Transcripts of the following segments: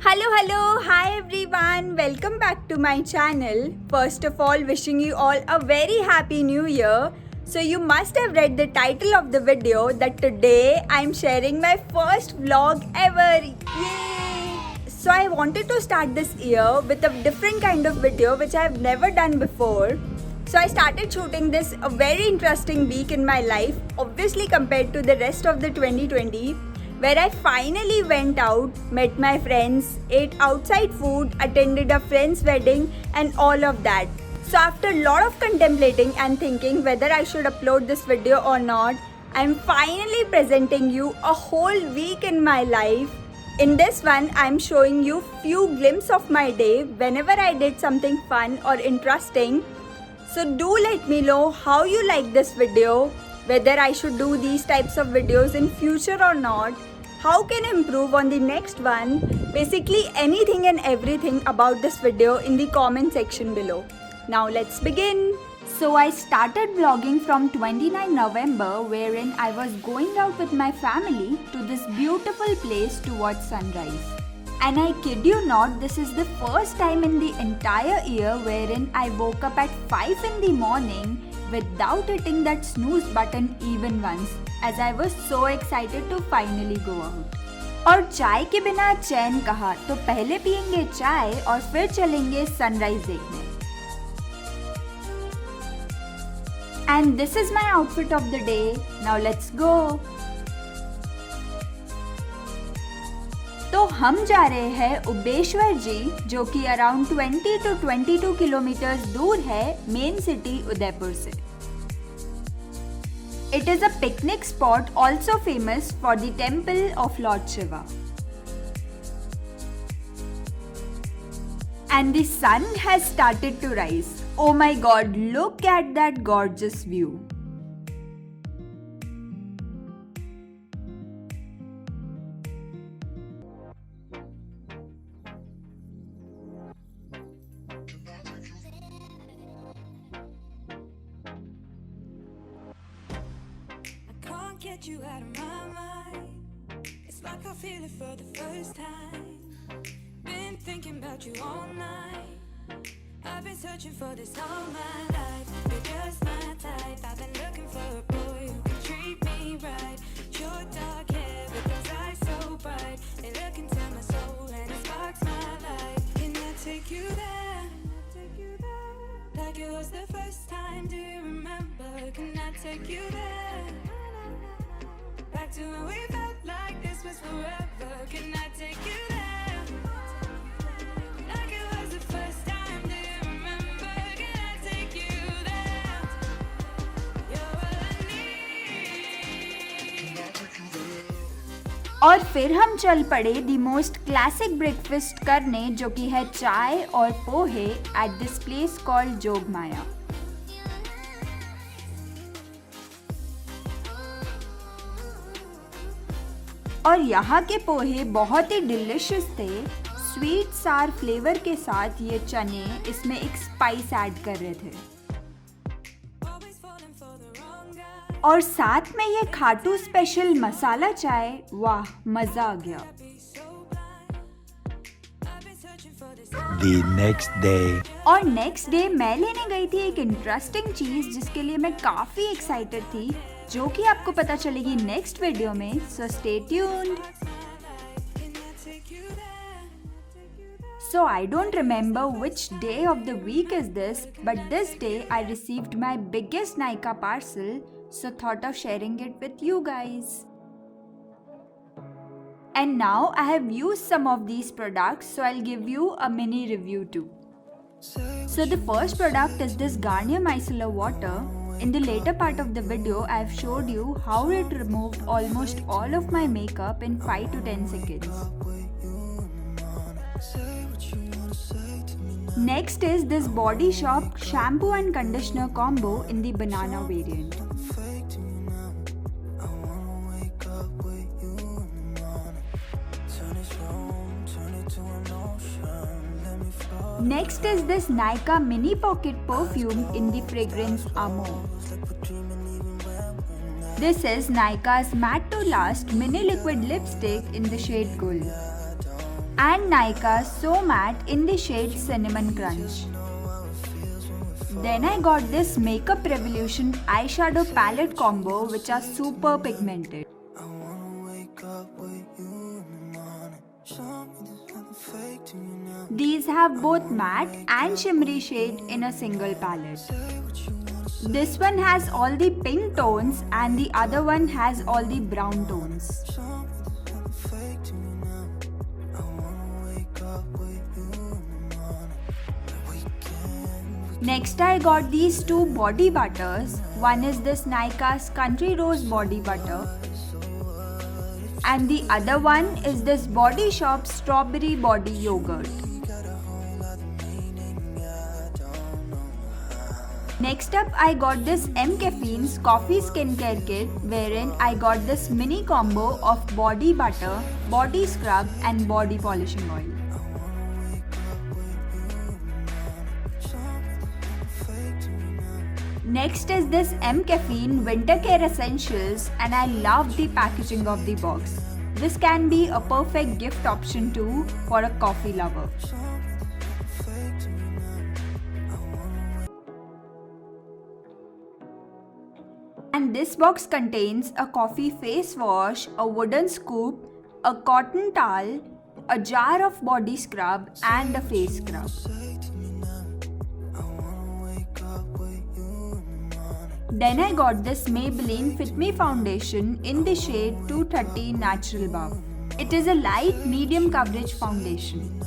Hi everyone, welcome back to my channel. First of all, wishing you all a very happy new year. So you must have read the title of the video that today I'm sharing my first vlog ever. Yay! So I wanted to start this year with a different kind of video which I've never done before. So I started shooting this a very interesting week in my life, obviously compared to the rest of the 2020, where I finally went out, met my friends, ate outside food, attended a friend's wedding and all of that. So after a lot of contemplating and thinking whether I should upload this video or not, I'm finally presenting you a whole week in my life. In this one, I'm showing you few glimpses of my day whenever I did something fun or interesting. So do let me know how you like this video, whether I should do these types of videos in future or not, how can I improve on the next one, basically anything and everything about this video in the comment section below. Now let's begin. So I started vlogging from 29 November wherein I was going out with my family to this beautiful place to watch sunrise. And I kid you not, this is the first time in the entire year wherein I woke up at 5 in the morning without hitting that snooze button even once, as I was so excited to finally go out. और चाय के बिना चैन कहा तो पहले पियेंगे चाय और फिर चलेंगे सनराइज देखने. And this is my outfit of the day. Now let's go. तो हम जा रहे हैं उबेश्वर जी, जो कि अराउंड 20 to 22 किलोमीटर्स दूर है मेन सिटी उदयपुर से. It is a picnic spot also famous for the temple of Lord Shiva. And the sun has started to rise. Oh my god, look at that gorgeous view. Get you out of my mind. It's like I feel it for the first time. Been thinking about you all night. I've been searching for this all my life. You're just my type. I've been looking for a boy who can treat me right. Your dark hair with those eyes so bright. They look into my soul and it sparks my life. Can I take you there? Like it was the first time. Do you remember? Can I take you there? Back to when we felt like this was forever. Can I take you there? Like it was the first time. Do you remember? Can I take you there? You're all I need. और फिर हम चल पड़े the most classic breakfast करने, जो कि है चाय और pohe at this place called Jogmaya. और यहाँ के पोहे बहुत ही डिलिशियस थे. स्वीट सार फ्लेवर के साथ ये चने इसमें एक स्पाइस ऐड कर रहे थे. और साथ में ये खाटू स्पेशल मसाला चाय. वाह, मजा आ गया. The next day. और नेक्स्ट डे मैं लेने गई थी एक इंटरेस्टिंग चीज जिसके लिए मैं काफी एक्साइटेड थी, जो कि आपको पता चलेगी नेक्स्ट वीडियो में. So stay tuned. So I don't remember which day of the week is this, but this day I received my biggest Nykaa parcel, so thought of sharing it with you guys. And now I have used some of these products, so I'll give you a mini review too. So the first product is this Garnier Micellar Water. In the later part of the video, I have showed you how it removed almost all of my makeup in 5 to 10 seconds. Next is this Body Shop shampoo and conditioner combo in the banana variant. Next is this Nykaa Mini Pocket Perfume in the fragrance Amo. This is Nykaa's Matte to Last Mini Liquid Lipstick in the shade Gold. and Nykaa So Matte in the shade Cinnamon Crunch. Then I got this Makeup Revolution eyeshadow palette combo which are super pigmented. These have both matte and shimmery shade in a single palette. This one has all the pink tones and the other one has all the brown tones. Next I got these two body butters. One is this Nykaa's Country Rose body butter and the other one is this Body Shop Strawberry Body Yogurt. Next up I got this M-Caffeine's Coffee Skincare Kit wherein I got this mini combo of body butter, body scrub and body polishing oil. Next is this M-Caffeine Winter Care Essentials and I love the packaging of the box. This can be a perfect gift option too for a coffee lover. And this box contains a coffee face wash, a wooden scoop, a cotton towel, a jar of body scrub and a face scrub. Then I got this Maybelline Fit Me foundation in the shade 230 Natural Buff. It is a light medium coverage foundation.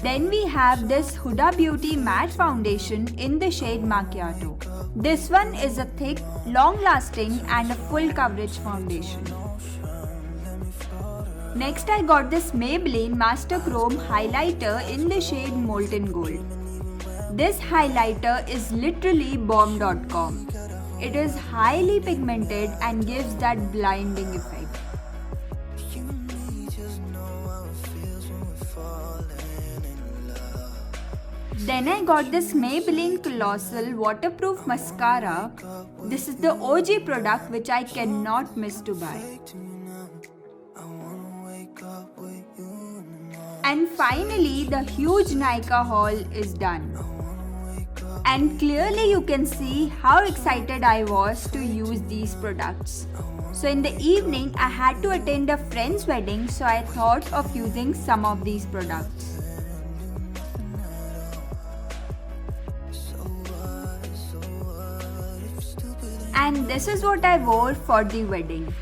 Then we have this Huda Beauty Matte Foundation in the shade Macchiato. This one is a thick, long-lasting and a full coverage foundation. Next I got this Maybelline Master Chrome Highlighter in the shade Molten Gold. This highlighter is literally bomb.com. It is highly pigmented and gives that blinding effect. Then I got this Maybelline Colossal Waterproof Mascara. This is the OG product which I cannot miss to buy. And finally, the huge Nykaa haul is done. And clearly you can see how excited I was to use these products. So in the evening, I had to attend a friend's wedding, so I thought of using some of these products. And this is what I wore for the wedding.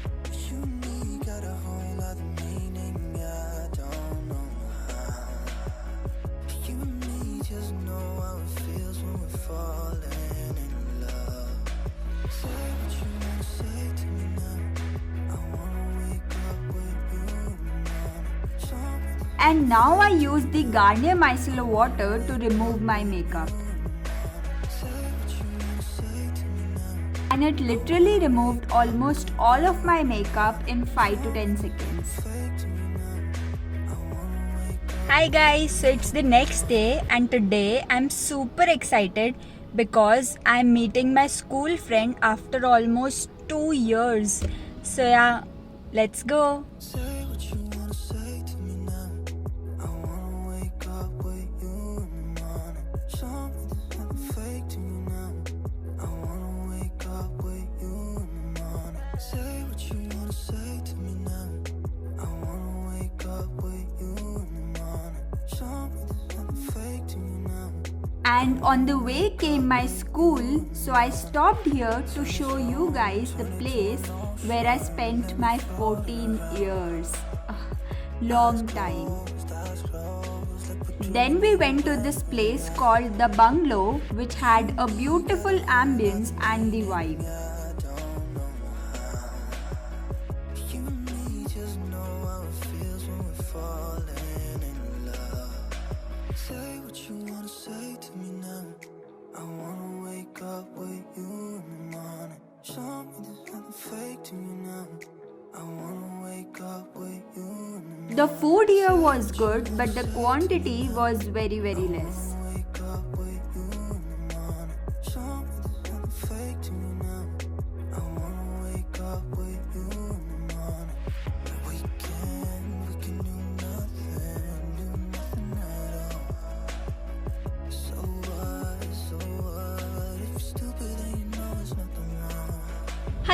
And now I use the Garnier Micellar Water to remove my makeup. And it literally removed almost all of my makeup in 5 to 10 seconds. Hi guys, so it's the next day and today I'm super excited because I'm meeting my school friend after almost 2 years. So yeah, let's go. And on the way came my school, so I stopped here to show you guys the place where I spent my 14 years. Long time. Then we went to this place called the Bungalow, which had a beautiful ambience and the vibe. The food here was good, but the quantity was very less.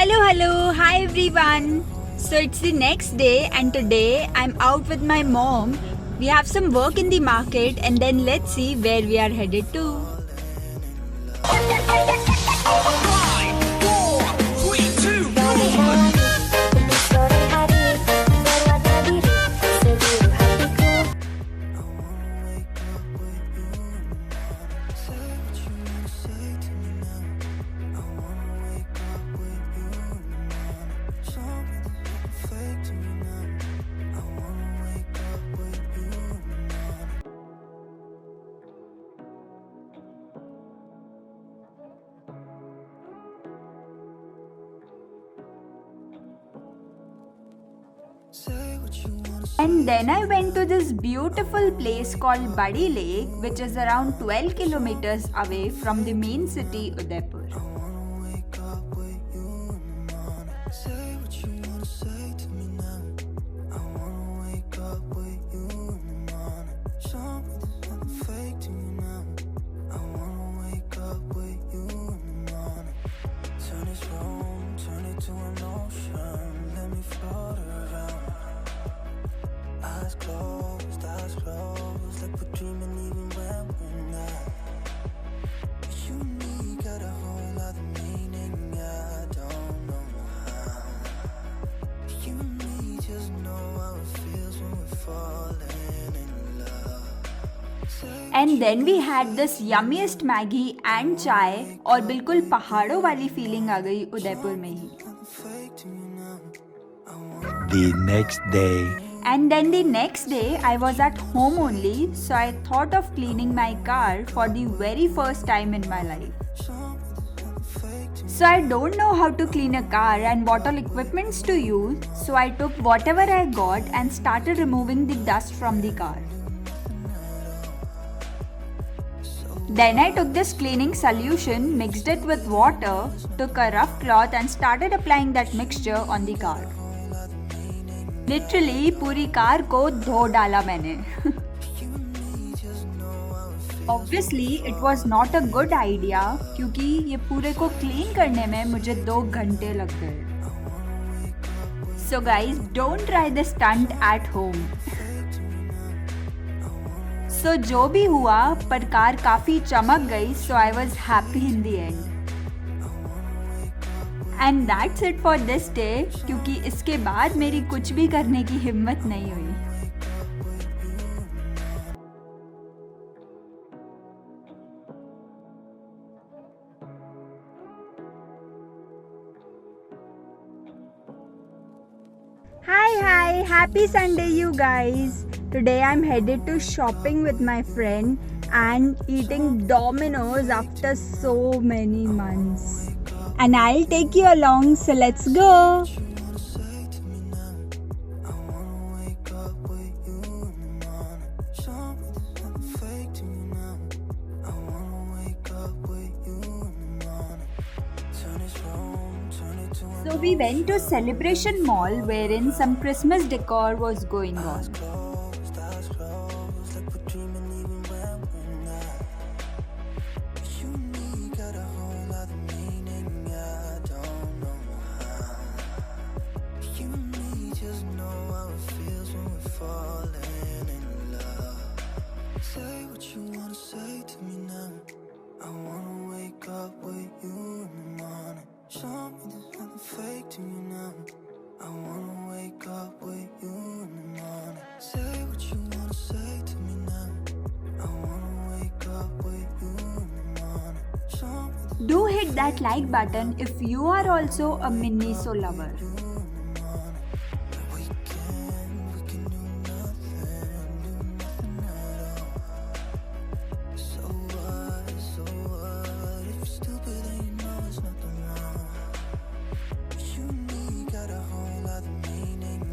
Hello, hi everyone. So it's the next day, and today I'm out with my mom. We have some work in the market, and then let's see where we are headed to. And then I went to this beautiful place called Badi Lake, which is around 12 kilometers away from the main city Udaipur. Eyes closed, like we're dreaming even when we're not. You and me got a whole other meaning, I don't know how. You and me just know how it feels when we're falling in love. And then we had this yummiest Maggie and chai, और बिल्कुल पहाड़ों वाली feeling आ गई उदयपुर में ही. The next day. And then the next day I was at home only, so I thought of cleaning my car for the very first time in my life. So I don't know how to clean a car and what all equipments to use, so I took whatever I got and started removing the dust from the car. Then I took this cleaning solution, mixed it with water, took a rough cloth and started applying that mixture on the car. Literally पूरी car को धो डाला मैंने. Obviously it was not a good idea क्योंकि ये पूरे को clean करने में मुझे 2 घंटे लग गए. So guys, don't try this stunt at home. So जो भी हुआ, पर कार काफी चमक गई, so I was happy in the end. And that's it for this day, क्योंकि इसके बाद मेरी कुछ भी करने की हिम्मत नहीं हुई. Hi, happy Sunday you guys. Today I'm headed to shopping with my friend and eating Domino's after so many months. And I'll take you along, so let's go. So we went to Celebration Mall wherein some Christmas decor was going on. Say what you wanna say to me now. I wanna wake up with you in the morning. Show me there's nothing fake to me now. I wanna wake up with you in the morning. Say what you wanna say to me now. I wanna wake up with you in the morning. Show me Do hit that like button if you are also a Miniso lover.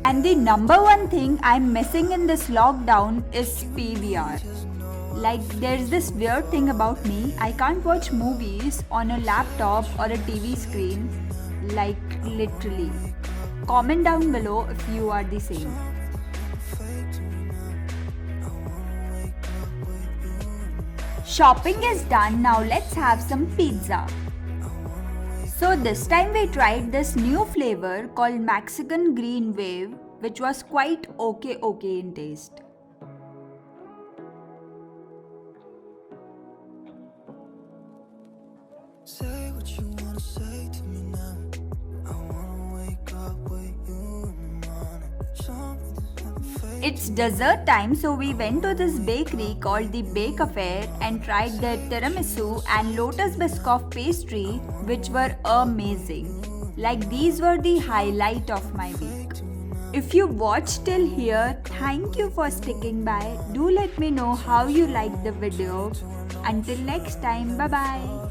And the number one thing I'm missing in this lockdown is PVR. Like, there's this weird thing about me, I can't watch movies on a laptop or a TV screen, like literally. Comment down below if you are the same. Shopping is done, now let's have some pizza. So this time we tried this new flavor called Mexican Green Wave, which was quite okay in taste. Say what you wanna say to me now. I wanna wake up with you in the morning. Show me there's nothing fake. It's dessert time, so we went to this bakery called the Bake Affair and tried their tiramisu and lotus biscoff pastry, which were amazing. Like, these were the highlight of my week. If you watched till here, thank you for sticking by. Do let me know how you liked the video. Until next time, bye bye.